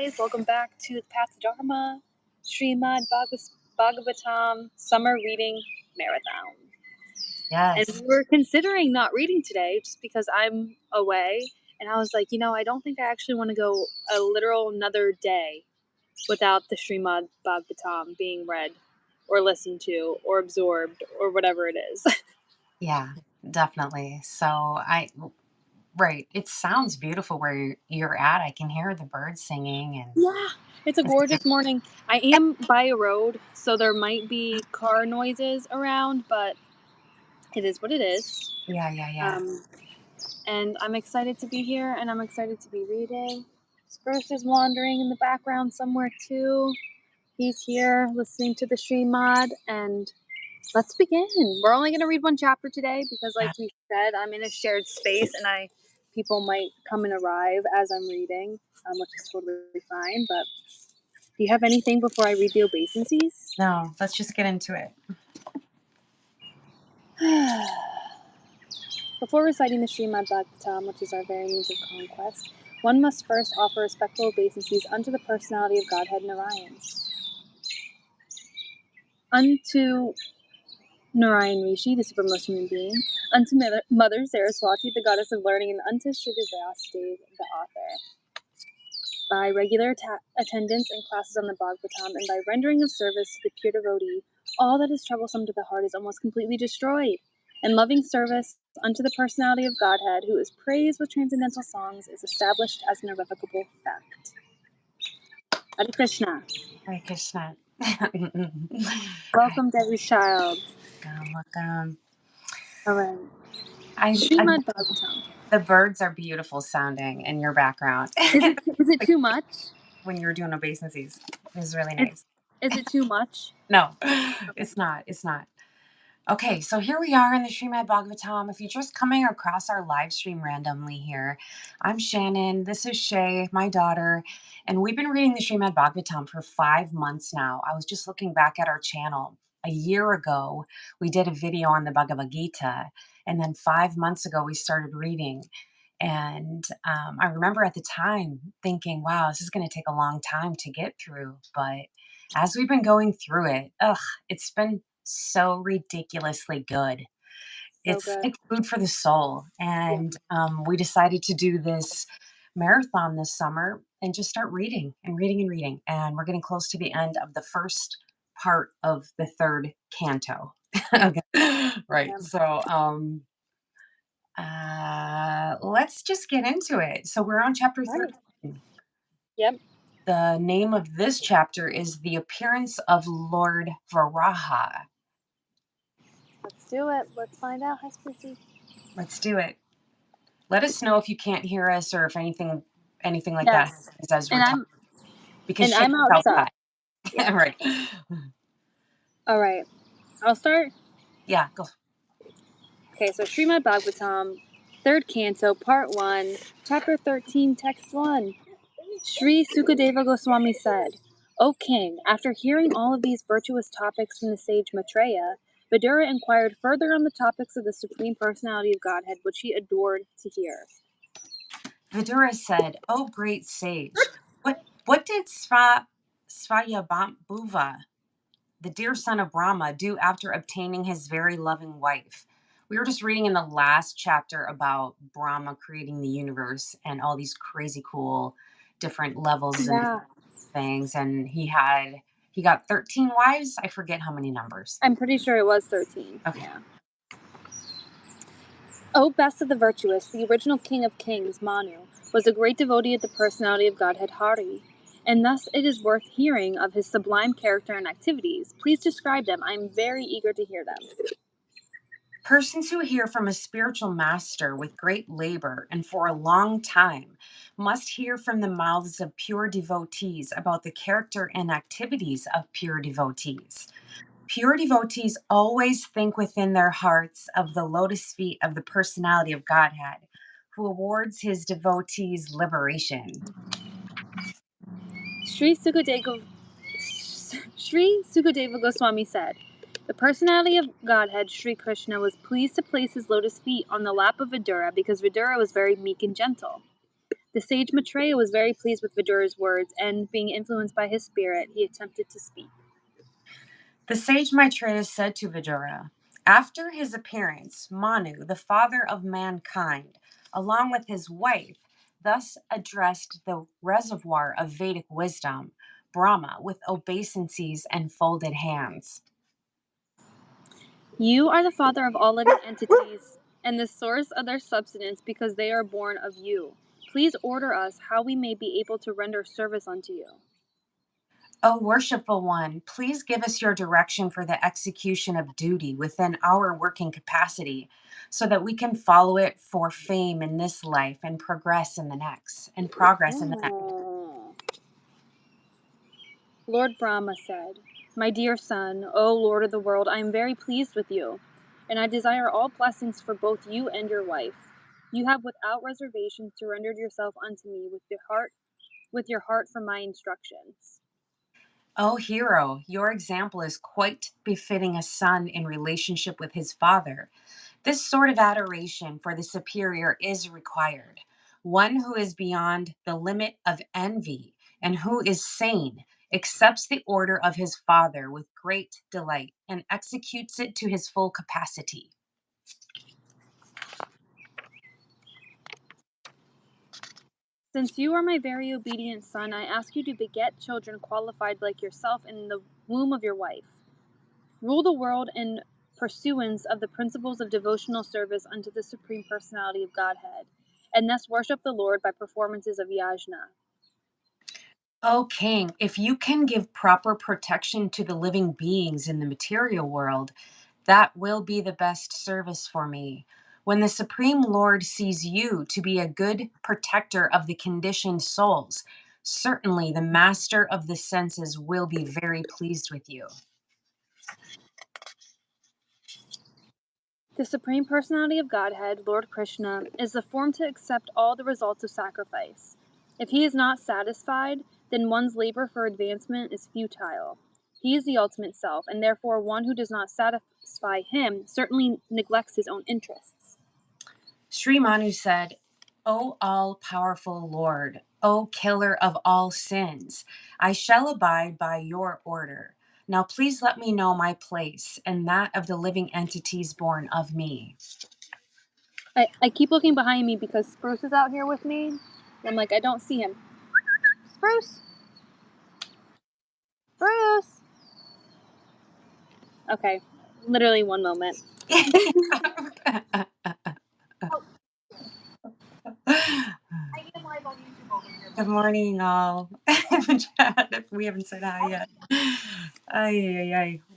guys, welcome back to the Path to Dharma, Srimad Bhagavatam Summer Reading Marathon. Yes. And we were considering not reading today just because I'm away, and I was like, I don't think I actually want to go a literal another day without the Srimad Bhagavatam being read or listened to or absorbed or whatever it is. Yeah, definitely. Right. It sounds beautiful where you're at. I can hear the birds singing and Yeah, it's a it's gorgeous morning. I am by a road, so there might be car noises around, but it is what it is. yeah. And I'm excited to be here, and I'm excited to be reading. Spruce is wandering in the background somewhere too. He's here listening to the Srimad, and let's begin. We're only going to read one chapter today because, like we said, I'm in a shared space, and people might come and arrive as I'm reading, which is totally fine. But do you have anything before I read the obeisances? No, let's just get into it. Before reciting the Srimad Bhagavatam, which is our very means of conquest, one must first offer respectful obeisances unto the personality of Godhead Narayan. Unto Narayan Rishi, the supremest human being, unto Mother Saraswati, the goddess of learning, and unto Srila Vyasadeva, the author. By regular attendance in classes on the Bhagavatam, and by rendering of service to the pure devotee, all that is troublesome to the heart is almost completely destroyed. And loving service unto the personality of Godhead, who is praised with transcendental songs, is established as an irrevocable fact. Hare Krishna. Hare Krishna. Welcome, Devi's child. Welcome. All right. Srimad Bhagavatam. The birds are beautiful sounding in your background. Is it too much? When you're doing obeisances, it was really nice. Is it too much? No, it's not. It's not. Okay, so here we are in the Srimad Bhagavatam. If you're just coming across our live stream randomly here, I'm Shannon. This is Shay, my daughter, and we've been reading the Srimad Bhagavatam for 5 months now. I was just looking back at our channel. A year ago, we did a video on the Bhagavad Gita, and then 5 months ago, we started reading. And I remember at the time thinking, wow, this is going to take a long time to get through. But as we've been going through it, it's been so ridiculously good. It's good. like food for the soul. And we decided to do this marathon this summer and just start reading and reading and reading. And we're getting close to the end of the first part of the third canto. Okay. Right. Yeah. So let's just get into it. So we're on chapter 13. Yep. The name of this chapter is The Appearance of Lord Varaha. Let's do it. Let's find out. Hi, Sprucey. Let's do it. Let us know if you can't hear us or if anything like that. As we're talking. Because I'm outside. Yeah. Right. All right. I'll start. Yeah, go. Okay, so Srimad Bhagavatam, 3rd Canto, Part 1, Chapter 13, Text 1. Sri Sukadeva Goswami said, O king, after hearing all of these virtuous topics from the sage Maitreya, Vidura inquired further on the topics of the Supreme Personality of Godhead, which he adored to hear. Vidura said, O great sage, what did Svayambhuva, the dear son of Brahma, do after obtaining his very loving wife? We were just reading in the last chapter about Brahma creating the universe and all these crazy cool different levels and things. And he got 13 wives. I forget how many numbers. I'm pretty sure it was 13. Okay. Yeah. O best of the virtuous, the original king of kings, Manu, was a great devotee of the personality of Godhead Hari, and thus it is worth hearing of his sublime character and activities. Please describe them. I am very eager to hear them. Persons who hear from a spiritual master with great labor and for a long time must hear from the mouths of pure devotees about the character and activities of pure devotees. Pure devotees always think within their hearts of the lotus feet of the personality of Godhead, who awards his devotees liberation. Sri Sukadeva Goswami said, the personality of Godhead, Sri Krishna, was pleased to place his lotus feet on the lap of Vidura because Vidura was very meek and gentle. The sage Maitreya was very pleased with Vidura's words, and being influenced by his spirit, he attempted to speak. The sage Maitreya said to Vidura, after his appearance, Manu, the father of mankind, along with his wife, thus addressed the reservoir of Vedic wisdom, Brahma, with obeisances and folded hands. You are the father of all living entities, and the source of their subsistence, because they are born of you. Please order us how we may be able to render service unto you. O worshipful one, please give us your direction for the execution of duty within our working capacity, so that we can follow it for fame in this life and progress in the next. Lord Brahma said, My dear son, O Lord of the world, I am very pleased with you, and I desire all blessings for both you and your wife. You have without reservation surrendered yourself unto me with your heart for my instructions. O hero, your example is quite befitting a son in relationship with his father. This sort of adoration for the superior is required. One who is beyond the limit of envy and who is sane accepts the order of his father with great delight and executes it to his full capacity. Since you are my very obedient son, I ask you to beget children qualified like yourself in the womb of your wife. Rule the world in pursuance of the principles of devotional service unto the Supreme Personality of Godhead, and thus worship the Lord by performances of yajna. O king, if you can give proper protection to the living beings in the material world, that will be the best service for me. When the Supreme Lord sees you to be a good protector of the conditioned souls, certainly the master of the senses will be very pleased with you. The Supreme Personality of Godhead, Lord Krishna, is the form to accept all the results of sacrifice. If he is not satisfied, then one's labor for advancement is futile. He is the ultimate self, and therefore one who does not satisfy him certainly neglects his own interests. Sri Manu said, O all-powerful Lord, O killer of all sins, I shall abide by your order. Now please let me know my place and that of the living entities born of me. I keep looking behind me because Spruce is out here with me. And I'm like, I don't see him. Spruce! Spruce! Okay, literally one moment. Good morning, all. Chat, we haven't said hi yet.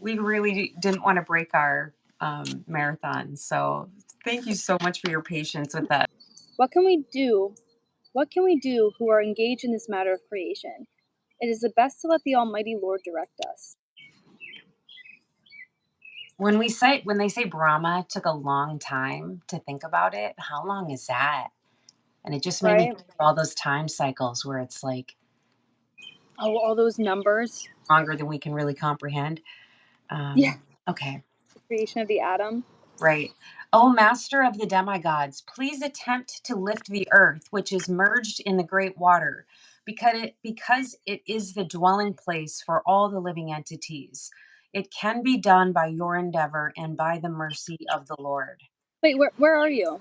We really didn't want to break our marathon, so thank you so much for your patience with that. What can we do? What can we do who are engaged in this matter of creation? It is the best to let the Almighty Lord direct us. When they say Brahma took a long time to think about it, how long is that? And it just made me think of all those time cycles where it's like, oh, all those numbers, longer than we can really comprehend. Yeah. Okay. The creation of the atom. Right. O master of the demigods, please attempt to lift the earth, which is merged in the great water, because it is the dwelling place for all the living entities. It can be done by your endeavor and by the mercy of the Lord. Wait, where are you?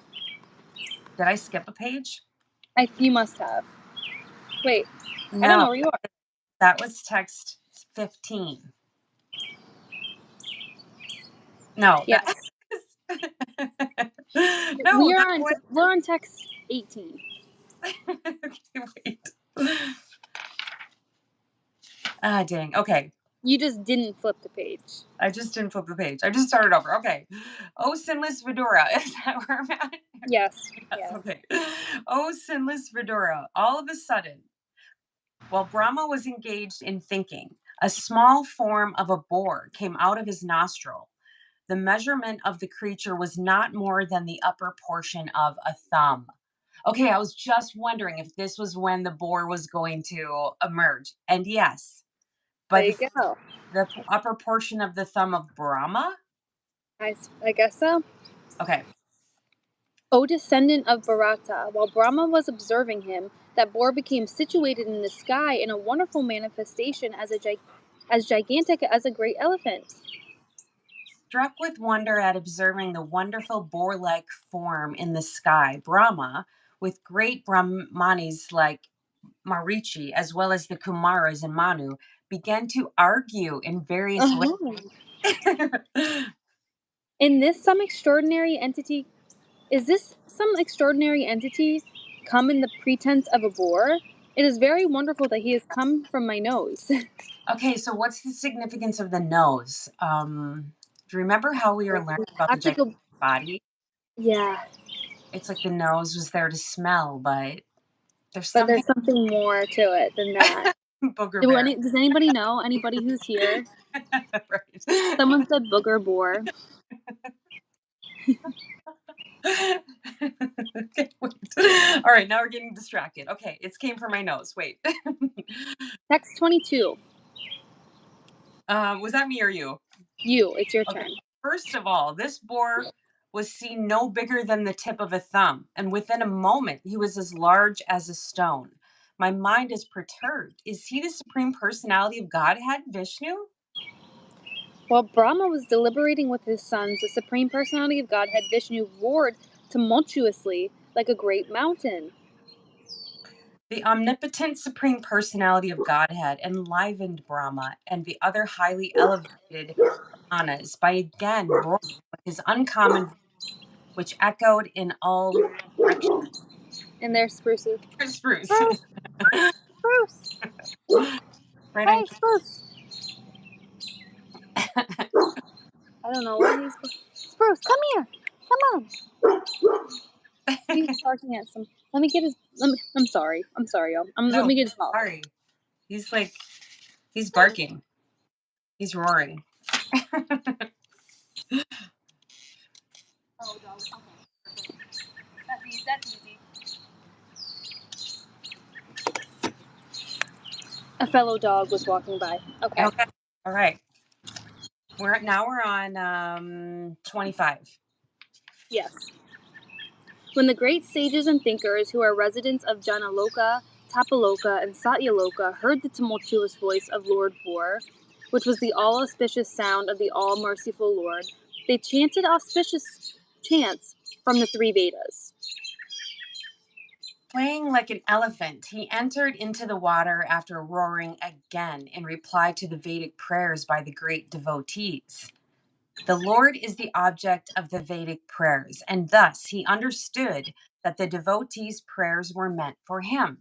Did I skip a page? You must have. Wait, No, I don't know where you are. That was text 15. No. Yes. No, we're on text 18. Okay, wait. Ah, dang. Okay. You just didn't flip the page. I just didn't flip the page. I just started over. Okay. Oh, sinless Vidura. Is that where I'm at? Yes. Okay. Oh, sinless Vidura. All of a sudden, while Brahma was engaged in thinking, a small form of a boar came out of his nostril. The measurement of the creature was not more than the upper portion of a thumb. Okay, I was just wondering if this was when the boar was going to emerge. And yes, There you go. The upper portion of the thumb of Brahma? I guess so. Okay. O descendant of Bharata, while Brahma was observing him, that boar became situated in the sky in a wonderful manifestation as gigantic as a great elephant. Struck with wonder at observing the wonderful boar-like form in the sky, Brahma, with great Brahmanis like Marichi, as well as the Kumaras and Manu, began to argue in various ways. Is this some extraordinary entity come in the pretense of a boar? It is very wonderful that he has come from my nose. Okay, so what's the significance of the nose? Do you remember how we were learning about the That's like gigantic body? yeah, It's like the nose was there to smell, but there's but something there's something more to it than that. booger bear. Does anybody know? Anybody who's here? Right. Someone said booger boar. Okay, wait. All right, now we're getting distracted. Okay, it came from my nose. Wait. Text 22. Was that me or you? You, it's your Okay. turn. First of all, this boar was seen no bigger than the tip of a thumb, and within a moment he was as large as a stone. My mind is perturbed. Is he the supreme personality of Godhead, Vishnu? While Brahma was deliberating with his sons, the Supreme Personality of Godhead Vishnu roared tumultuously like a great mountain. The omnipotent supreme personality of Godhead enlivened Brahma and the other highly elevated Brahmanas by again roaring with his uncommon voice, which echoed in all directions. And there's Spruce's. Spruce. Spruce! Spruce! Right on. Hey, Spruce! I don't know what he's. Spruce, come here! Come on! He's barking at some. Let me get his. I'm sorry. I'm sorry, y'all. No, Let me get his mouth. sorry. He's barking. He's roaring. Oh, dog. Okay. That's easy. A fellow dog was walking by. Okay. Okay. All right. We're on 25. Yes. When the great sages and thinkers who are residents of Janaloka, Tapaloka, and Satyaloka heard the tumultuous voice of Lord Boar, which was the all-auspicious sound of the all-merciful Lord, they chanted auspicious chants from the three Vedas. Playing like an elephant, he entered into the water after roaring again in reply to the Vedic prayers by the great devotees. The Lord is the object of the Vedic prayers, and thus he understood that the devotees' prayers were meant for him.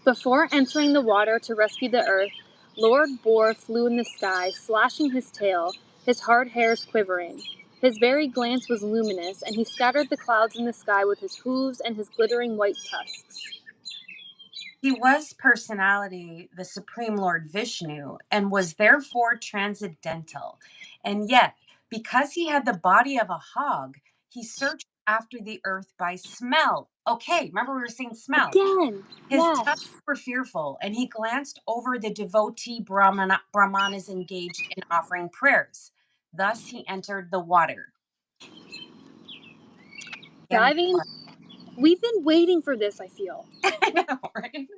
Before entering the water to rescue the earth, Lord Boar flew in the sky, slashing his tail, his hard hairs quivering. His very glance was luminous, and he scattered the clouds in the sky with his hooves and his glittering white tusks. He was personality, the Supreme Lord Vishnu, and was therefore transcendental. And yet, because he had the body of a hog, he searched after the earth by smell. Okay, remember we were saying smell. Again, His yes. tusks were fearful, and he glanced over the devotee Brahmanas engaged in offering prayers. Thus he entered the water. Diving. We've been waiting for this, I feel. I know, right?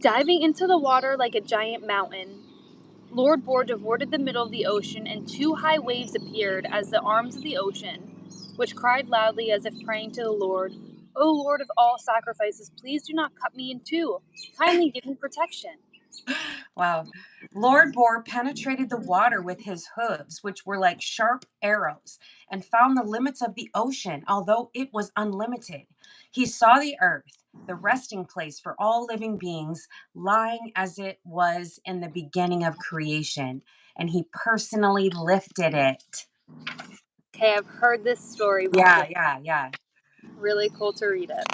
Diving into the water like a giant mountain, Lord Boar divorted the middle of the ocean, and two high waves appeared as the arms of the ocean, which cried loudly as if praying to the Lord, "O Lord of all sacrifices, please do not cut me in two. Kindly give me protection." Wow. Lord Boar penetrated the water with his hooves, which were like sharp arrows, and found the limits of the ocean, although it was unlimited. He saw the earth, the resting place for all living beings, lying as it was in the beginning of creation, and he personally lifted it. Okay, I've heard this story before. Yeah. Really cool to read it.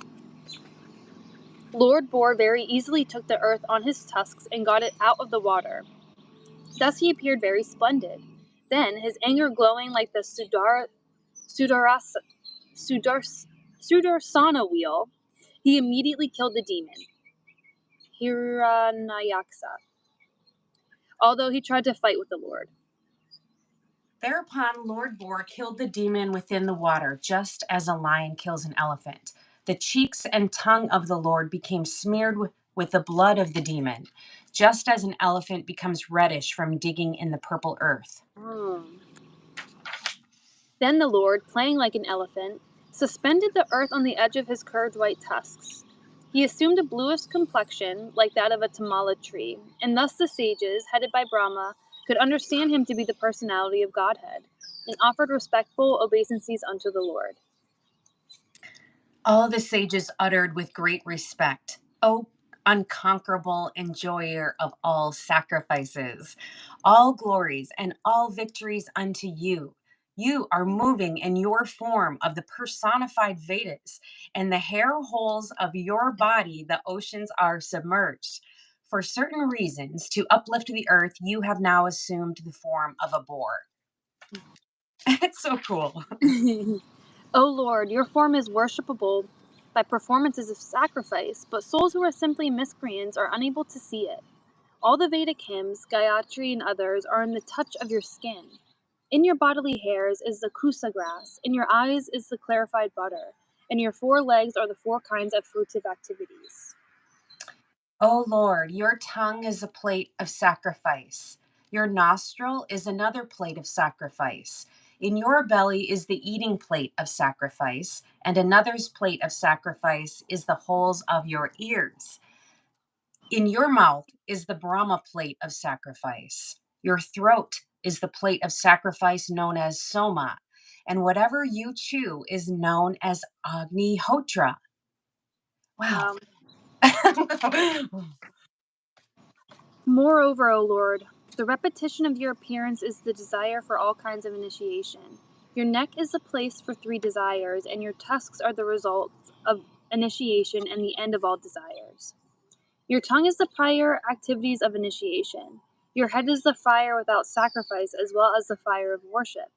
Lord Boar very easily took the earth on his tusks and got it out of the water. Thus he appeared very splendid. Then, his anger glowing like the Sudarsana wheel, he immediately killed the demon, Hiranyaksha, although he tried to fight with the Lord. Thereupon Lord Boar killed the demon within the water, just as a lion kills an elephant. The cheeks and tongue of the Lord became smeared with the blood of the demon, just as an elephant becomes reddish from digging in the purple earth. Oh. Then the Lord, playing like an elephant, suspended the earth on the edge of his curved white tusks. He assumed a bluish complexion like that of a tamala tree, and thus the sages, headed by Brahma, could understand him to be the personality of Godhead, and offered respectful obeisances unto the Lord. All the sages uttered with great respect, O unconquerable enjoyer of all sacrifices, all glories and all victories unto you. You are moving in your form of the personified Vedas, and the hair holes of your body, the oceans are submerged. For certain reasons, to uplift the earth, you have now assumed the form of a boar. It's so cool. O Lord, your form is worshipable by performances of sacrifice, but souls who are simply miscreants are unable to see it. All the Vedic hymns, Gayatri and others, are in the touch of your skin. In your bodily hairs is the kusa grass, in your eyes is the clarified butter, and your 4 legs are the 4 kinds of fruitive activities. O Lord, your tongue is a plate of sacrifice. Your nostril is another plate of sacrifice. In your belly is the eating plate of sacrifice, and another's plate of sacrifice is the holes of your ears. In your mouth is the Brahma plate of sacrifice. Your throat is the plate of sacrifice known as Soma, and whatever you chew is known as Agni Hotra. Wow. Moreover, O Lord, the repetition of your appearance is the desire for all kinds of initiation. Your neck is the place for 3 desires, and your tusks are the result of initiation and the end of all desires. Your tongue is the prior activities of initiation. Your head is the fire without sacrifice as well as the fire of worship.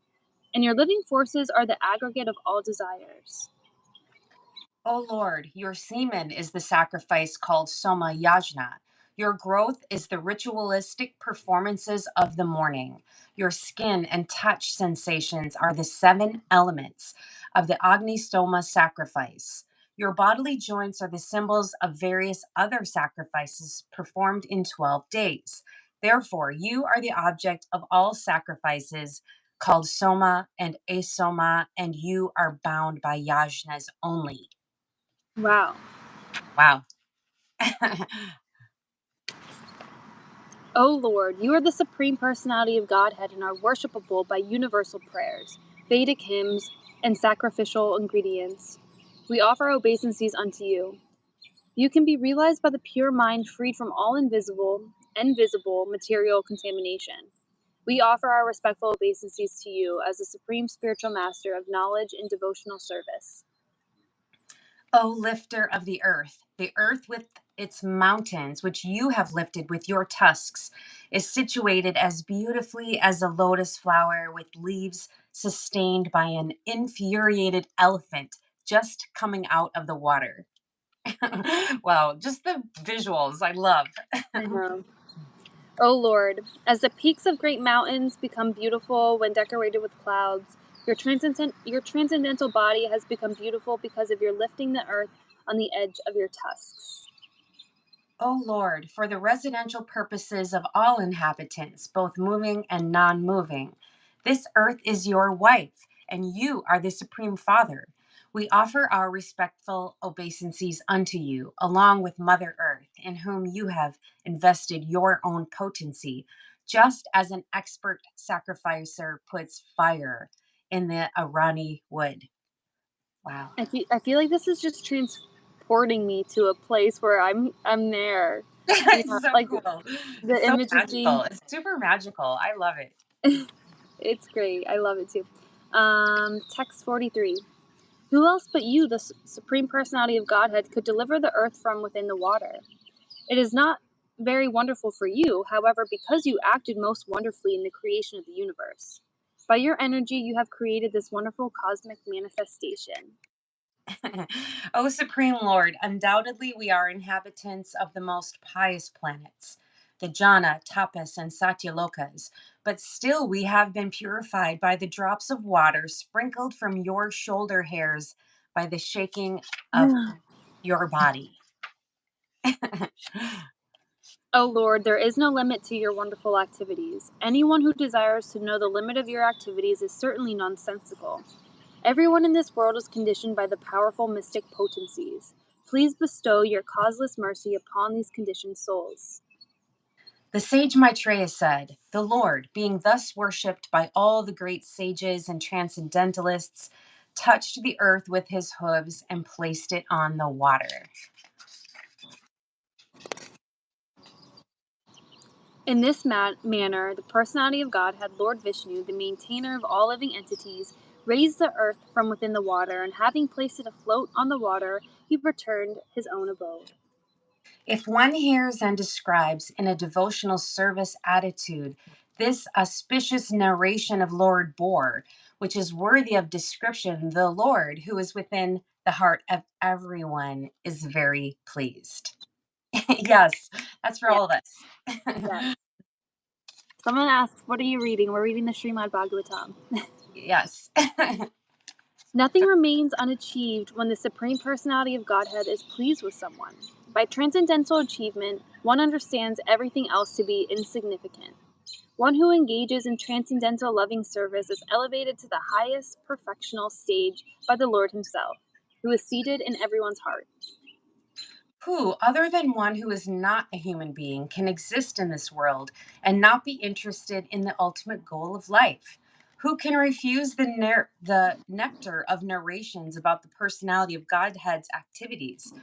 And your living forces are the aggregate of all desires. O Lord, your semen is the sacrifice called Soma Yajna. Your growth is the ritualistic performances of the morning. Your skin and touch sensations are the 7 elements of the Agni Stoma sacrifice. Your bodily joints are the symbols of various other sacrifices performed in 12 days. Therefore, you are the object of all sacrifices called Soma and Asoma, and you are bound by yajnas only. Wow. Wow. O Lord, you are the supreme personality of Godhead and are worshipable by universal prayers, Vedic hymns, and sacrificial ingredients. We offer obeisances unto you. You can be realized by the pure mind freed from all invisible and visible material contamination. We offer our respectful obeisances to you as the supreme spiritual master of knowledge and devotional service. O lifter of the earth with its mountains, which you have lifted with your tusks, is situated as beautifully as a lotus flower with leaves sustained by an infuriated elephant just coming out of the water. Wow, just the visuals I love. I know. O Lord, as the peaks of great mountains become beautiful when decorated with clouds, your transcendental body has become beautiful because of your lifting the earth on the edge of your tusks. O Lord, for the residential purposes of all inhabitants, both moving and non moving, this earth is your wife, and you are the Supreme Father. We offer our respectful obeisances unto you, along with Mother Earth, in whom you have invested your own potency, just as an expert sacrificer puts fire in the Arani wood. Wow. I feel like this is just transporting me to a place where I'm there. You know, It's so like cool. the It's so imagery. magical. It's super magical. I love it. It's great. I love it too. Text 43. Who else but you, the supreme personality of Godhead, could deliver the earth from within the water? It is not very wonderful for you, however, because you acted most wonderfully in the creation of the universe. By your energy, you have created this wonderful cosmic manifestation. O Supreme Lord, undoubtedly we are inhabitants of the most pious planets, the Jana, Tapas, and Satyalokas, but still we have been purified by the drops of water sprinkled from your shoulder hairs by the shaking of your body. O Lord, there is no limit to your wonderful activities. Anyone who desires to know the limit of your activities is certainly nonsensical. Everyone in this world is conditioned by the powerful mystic potencies. Please bestow your causeless mercy upon these conditioned souls. The sage Maitreya said, "The Lord, being thus worshipped by all the great sages and transcendentalists, touched the earth with his hooves and placed it on the water." In this manner, the personality of God had Lord Vishnu, the maintainer of all living entities, raised the earth from within the water, and having placed it afloat on the water, he returned his own abode. If one hears and describes in a devotional service attitude this auspicious narration of Lord Boar, which is worthy of description, the Lord, who is within the heart of everyone, is very pleased. Yes, that's for Yeah, all of us. yeah. Someone asks, what are you reading? We're reading the Srimad Bhagavatam. Yes. Nothing remains unachieved when the Supreme Personality of Godhead is pleased with someone. By transcendental achievement, one understands everything else to be insignificant. One who engages in transcendental loving service is elevated to the highest perfectional stage by the Lord himself, who is seated in everyone's heart. Who, other than one who is not a human being, can exist in this world and not be interested in the ultimate goal of life? Who can refuse the nectar of narrations about the personality of Godhead's activities,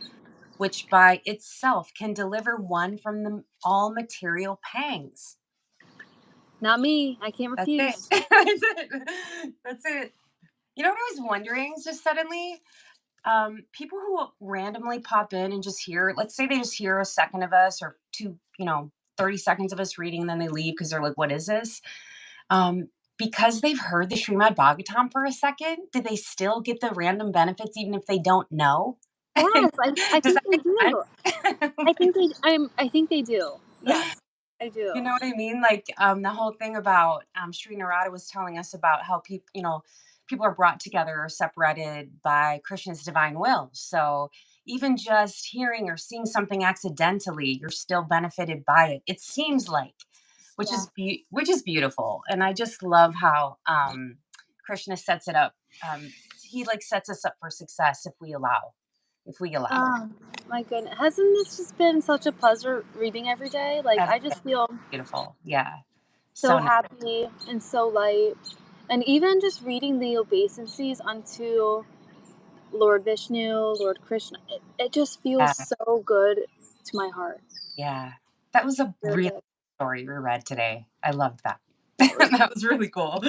which by itself can deliver one from all material pangs? Not me. I can't That's it. refuse. That's it. That's it. You know what I was wondering just suddenly? People who randomly pop in and just hear, let's say they just hear a second of us or two, 30 seconds of us reading, and then they leave because they're like, what is this? Because they've heard the Srimad Bhagavatam for a second, do they still get the random benefits even if they don't know? Yes, I Does think that they make do. sense? I think they do. Yes, I do. You know what I mean? Like the whole thing about Sri Narada was telling us about how people are brought together or separated by Krishna's divine will. So even just hearing or seeing something accidentally, you're still benefited by it. It seems like, Yeah. which is beautiful, and I just love how Krishna sets it up. He like sets us up for success if we allow. Oh, my goodness. Hasn't this just been such a pleasure reading every day? Like, That's I just feel beautiful. Yeah. so So nice. happy and so light. And even just reading the obeisances unto Lord Vishnu, Lord Krishna, it just feels Yeah. so good to my heart. Yeah. That was a Really real good. story we read today. I loved that. That was That was really cool.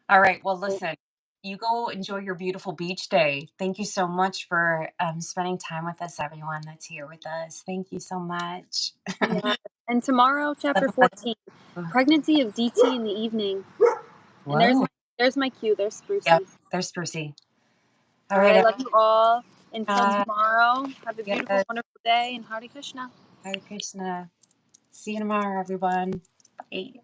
All right. Well, cool. listen, you go enjoy your beautiful beach day. Thank you so much for spending time with us, everyone that's here with us. Thank you so much. Yeah. And tomorrow, chapter Have a blessed- 14, pregnancy of DT in the evening. And Whoa. there's my cue. There's Yep. Sprucey. There's Sprucey. All All right, I right. love you all. Until Uh, tomorrow, have a beautiful, yes. wonderful day, and Hare Krishna. Hare Krishna. See you tomorrow, everyone. Bye.